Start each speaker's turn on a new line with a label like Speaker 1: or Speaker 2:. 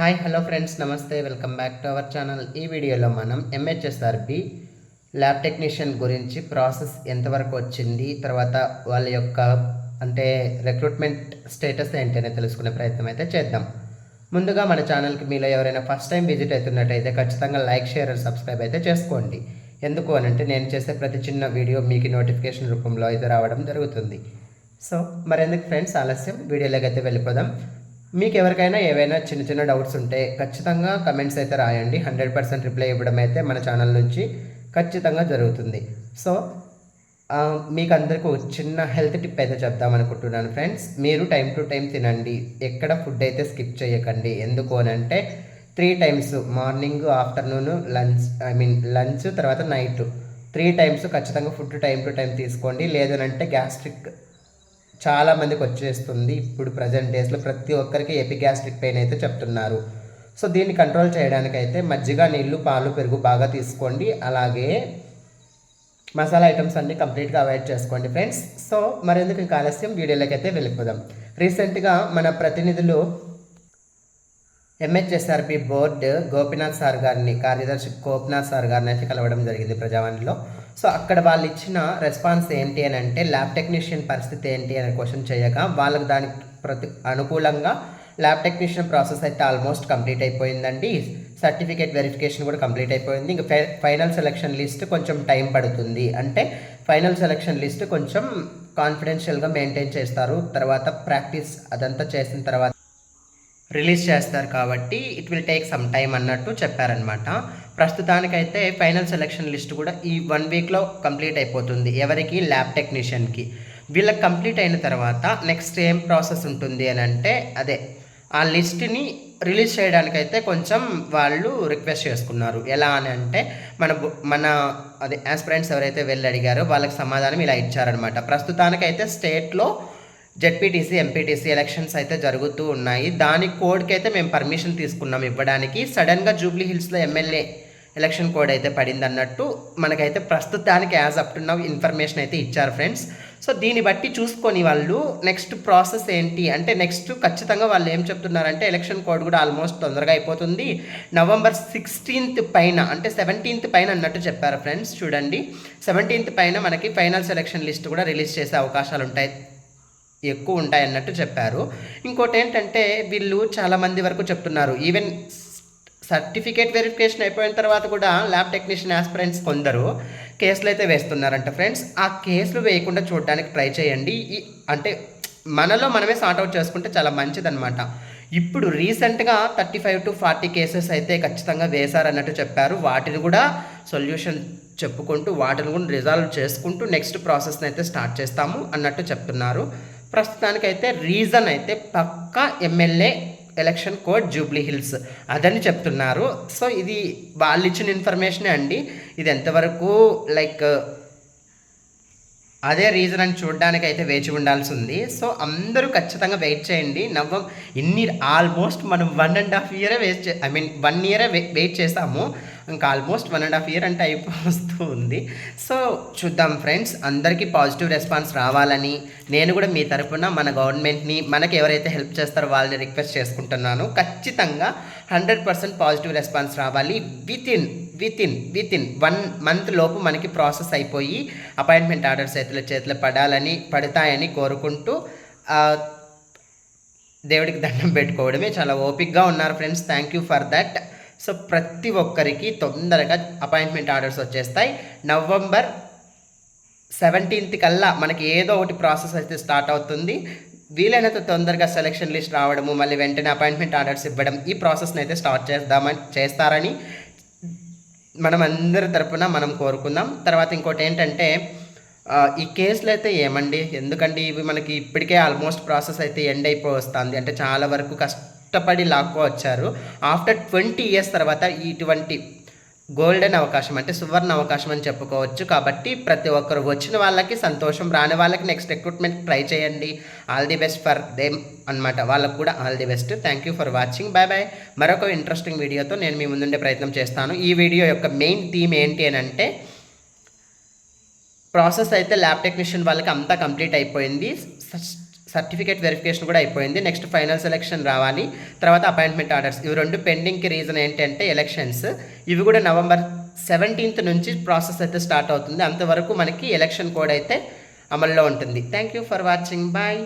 Speaker 1: Hi hello friends నమస్తే welcome back to our channel. ఈ వీడియోలో మనం ఎంహెచ్ఎస్ఆర్బి ల్యాబ్ టెక్నీషియన్ గురించి ప్రాసెస్ ఎంతవరకు వచ్చింది, తర్వాత వాళ్ళ యొక్క రిక్రూట్మెంట్ స్టేటస్ ఏంటి అనేది తెలుసుకునే ప్రయత్నం అయితే చేద్దాం. ముందుగా మన ఛానల్కి మీలో ఎవరైనా ఫస్ట్ టైం విజిట్ అవుతున్నట్టయితే ఖచ్చితంగా లైక్, షేర్ అండ్ సబ్స్క్రైబ్ అయితే చేసుకోండి. ఎందుకు అనంటే నేను చేసే ప్రతి చిన్న వీడియో మీకు నోటిఫికేషన్ రూపంలో అయితే రావడం జరుగుతుంది. సో మరెందుకు ఫ్రెండ్స్ ఆలస్యం, వీడియోలోకి అయితే వెళ్ళిపోదాం. మీకు ఎవరికైనా ఏవైనా చిన్న చిన్న డౌట్స్ ఉంటే ఖచ్చితంగా కమెంట్స్ అయితే రాయండి. 100% రిప్లై ఇవ్వడం అయితే మన ఛానల్ నుంచి ఖచ్చితంగా జరుగుతుంది. సో మీకు అందరికీ చిన్న హెల్త్ టిప్ అయితే చెప్దాం అనుకుంటున్నాను ఫ్రెండ్స్. మీరు టైం టు టైం తినండి, ఎక్కడ ఫుడ్ అయితే స్కిప్ చేయకండి. ఎందుకు అని అంటే 3 టైమ్స్ మార్నింగ్, ఆఫ్టర్నూన్, లంచ్ తర్వాత నైట్ 3 టైమ్స్ ఖచ్చితంగా ఫుడ్ టైం టు టైం తీసుకోండి. లేదనంటే గ్యాస్ట్రిక్ చాలామందికి వచ్చేస్తుంది. ఇప్పుడు ప్రజెంట్ డేస్లో ప్రతి ఒక్కరికి ఎపిగ్యాస్ట్రిక్ పెయిన్ అయితే చెప్తున్నారు. సో దీన్ని కంట్రోల్ చేయడానికైతే మజ్జిగ, నీళ్ళు, పాలు, పెరుగు బాగా తీసుకోండి. అలాగే మసాలా ఐటమ్స్ అన్నీ కంప్లీట్గా అవాయిడ్ చేసుకోండి ఫ్రెండ్స్. సో మరెందుకు ఇంకా ఆలస్యం, వీడియోలోకి అయితే వెళ్ళిపోదాం. రీసెంట్గా మన ప్రతినిధులు ఎంహెచ్ఎస్ఆర్బి బోర్డు గోపినాథ్ సార్ గారిని, కార్యదర్శి గోపినాథ్ సార్ గారిని అయితే కలవడం జరిగింది ప్రజావాణిలో. సో అక్కడ వాళ్ళు ఇచ్చిన రెస్పాన్స్ ఏంటి అని అంటే, ల్యాబ్ టెక్నీషియన్ పరిస్థితి ఏంటి అని క్వశ్చన్ చేయగా వాళ్ళకి దానికి అనుకూలంగా ల్యాబ్ టెక్నీషియన్ ప్రాసెస్ అయితే ఆల్మోస్ట్ కంప్లీట్ అయిపోయిందండి. సర్టిఫికేట్ వెరిఫికేషన్ కూడా కంప్లీట్ అయిపోయింది. ఇంకా ఫైనల్ సెలక్షన్ లిస్ట్ కొంచెం టైం పడుతుంది. అంటే ఫైనల్ సెలక్షన్ లిస్ట్ కొంచెం కాన్ఫిడెన్షియల్గా మెయింటైన్ చేస్తారు. తర్వాత ప్రాక్టీస్ అదంతా చేసిన తర్వాత రిలీజ్ చేస్తారు, కాబట్టి it will take some time అన్నట్టు చెప్పారనమాట. ప్రస్తుతానికైతే ఫైనల్ సెలక్షన్ లిస్ట్ కూడా ఈ 1 వీక్లో కంప్లీట్ అయిపోతుంది. ఎవరికి? ల్యాబ్ టెక్నీషియన్కి. వీళ్ళకి కంప్లీట్ అయిన తర్వాత నెక్స్ట్ ఏం ప్రాసెస్ ఉంటుంది అని అంటే, అదే ఆ లిస్ట్ని రిలీజ్ చేయడానికైతే కొంచెం వాళ్ళు రిక్వెస్ట్ చేసుకున్నారు. ఎలా అని అంటే, మన యాస్పిరెంట్స్ ఎవరైతే వెళ్ళి అడిగారో వాళ్ళకి సమాధానం ఇలా ఇచ్చారనమాట. ప్రస్తుతానికైతే స్టేట్లో జెడ్పీటీసీ, ఎంపీటీసీ ఎలక్షన్స్ అయితే జరుగుతూ ఉన్నాయి. దాని కోడ్కి అయితే మేము పర్మిషన్ తీసుకున్నాం ఇవ్వడానికి. సడన్గా జూబ్లీ హిల్స్లో ఎమ్మెల్యే ఎలక్షన్ కోడ్ అయితే పడింది అన్నట్టు మనకైతే ప్రస్తుతానికి as up to now information అయితే ఇచ్చారు ఫ్రెండ్స్. సో దీన్ని బట్టి చూసుకొని వాళ్ళు నెక్స్ట్ ప్రాసెస్ ఏంటి అంటే, నెక్స్ట్ ఖచ్చితంగా వాళ్ళు ఏం చెప్తున్నారంటే, ఎలక్షన్ కోడ్ కూడా ఆల్మోస్ట్ తొందరగా అయిపోతుంది. నవంబర్ 16th పైన, అంటే 17th పైన అన్నట్టు చెప్పారు ఫ్రెండ్స్. చూడండి, 17th పైన మనకి ఫైనల్ సెలక్షన్ లిస్ట్ కూడా రిలీజ్ చేసే అవకాశాలు ఎక్కువ ఉంటాయి అన్నట్టు చెప్పారు. ఇంకోటి ఏంటంటే, వీళ్ళు చాలామంది వరకు చెప్తున్నారు, ఈవెన్ సర్టిఫికేట్ వెరిఫికేషన్ అయిపోయిన తర్వాత కూడా ల్యాబ్ టెక్నీషియన్ ఆస్పిరెంట్స్ కొందరు కేసులు అయితే వేస్తున్నారంట ఫ్రెండ్స్. ఆ కేసులు వేయకుండా చూడడానికి ట్రై చేయండి. అంటే మనలో మనమే సార్ట్అవుట్ చేసుకుంటే చాలా మంచిదన్నమాట. ఇప్పుడు రీసెంట్గా 35 to 40 కేసెస్ అయితే ఖచ్చితంగా వేశారన్నట్టు చెప్పారు. వాటిని కూడా సొల్యూషన్ చెప్పుకుంటూ, వాటిని కూడా రిజాల్వ్ చేసుకుంటూ నెక్స్ట్ ప్రాసెస్ని అయితే స్టార్ట్ చేస్తాము అన్నట్టు చెప్తున్నారు. ప్రస్తుతానికైతే రీజన్ అయితే పక్కా MLA election code Jubilee Hills అదని చెప్తున్నారు. సో ఇది వాళ్ళు ఇచ్చిన ఇన్ఫర్మేషనే అండి. ఇది ఎంతవరకు అదే రీజన్ అని చూడడానికి అయితే వేచి ఉండాల్సి ఉంది. సో అందరూ ఖచ్చితంగా వెయిట్ చేయండి. ఆల్మోస్ట్ మనం 1.5 year వేస్ట్ 1 year వెయిట్ చేసాము. ఇంకా ఆల్మోస్ట్ 1.5 year అంటే అయిపోతూ ఉంది. సో చూద్దాం ఫ్రెండ్స్, అందరికీ పాజిటివ్ రెస్పాన్స్ రావాలని నేను కూడా మీ తరఫున మన గవర్నమెంట్ని, మనకి ఎవరైతే హెల్ప్ చేస్తారో వాళ్ళని రిక్వెస్ట్ చేసుకుంటున్నాను. ఖచ్చితంగా 100% పాజిటివ్ రెస్పాన్స్ రావాలి. వితిన్ 1 month లోపు మనకి ప్రాసెస్ అయిపోయి అపాయింట్మెంట్ ఆర్డర్స్ చేతిలో పడతాయని కోరుకుంటూ దేవుడికి దండం పెట్టుకోవడమే. చాలా ఓపిక్గా ఉన్నారు friends. Thank you for that. So ప్రతి ఒక్కరికి తొందరగా అపాయింట్మెంట్ ఆర్డర్స్ వచ్చేస్తాయి. నవంబర్ 17th కల్లా మనకి ఏదో ఒకటి ప్రాసెస్ అయితే స్టార్ట్ అవుతుంది. వీలైనంత తొందరగా సెలక్షన్ లిస్ట్ రావడము, మళ్ళీ వెంటనే అపాయింట్మెంట్ ఆర్డర్స్ ఇవ్వడం, ఈ ప్రాసెస్ని అయితే స్టార్ట్ చేస్తారని మనం అందరి తరపున మనం కోరుకుందాం. తర్వాత ఇంకోటి ఏంటంటే, ఈ కేసులు అయితే ఏమండి, ఎందుకండి ఇవి మనకి ఇప్పటికే ఆల్మోస్ట్ ప్రాసెస్ అయితే ఎండ్ అయిపోతుంది. అంటే చాలా వరకు కష్టపడి లాక్కో వచ్చారు. ఆఫ్టర్ 20 years తర్వాత ఇటువంటి గోల్డెన్ అవకాశం, అంటే సువర్ణ అవకాశం అని చెప్పుకోవచ్చు. కాబట్టి ప్రతి ఒక్కరు వచ్చిన వాళ్ళకి సంతోషం, రాని వాళ్ళకి నెక్స్ట్ రిక్రూట్మెంట్ ట్రై చేయండి. All the best for them అనమాట. వాళ్ళకు కూడా all the best. Thank you for watching. Bye bye. మరొక ఇంట్రెస్టింగ్ వీడియోతో నేను మీ ముందుండే ప్రయత్నం చేస్తాను. ఈ వీడియో యొక్క మెయిన్ థీమ్ ఏంటి అని అంటే, ప్రాసెస్ అయితే ల్యాబ్ టెక్నీషియన్ వాళ్ళకి అంతా కంప్లీట్ అయిపోయింది. సర్టిఫికేట్ వెరిఫికేషన్ కూడా అయిపోయింది. నెక్స్ట్ ఫైనల్ సెలెక్షన్ రావాలి, తర్వాత అపాయింట్మెంట్ ఆర్డర్స్. ఇవి 2 పెండింగ్కి రీజన్ ఏంటంటే ఎలక్షన్స్. ఇవి కూడా నవంబర్ 17th నుంచి ప్రాసెస్ అయితే స్టార్ట్ అవుతుంది. అంతవరకు మనకి ఎలక్షన్ కోడ్ అయితే అమల్లో ఉంటుంది. Thank you for watching. Bye.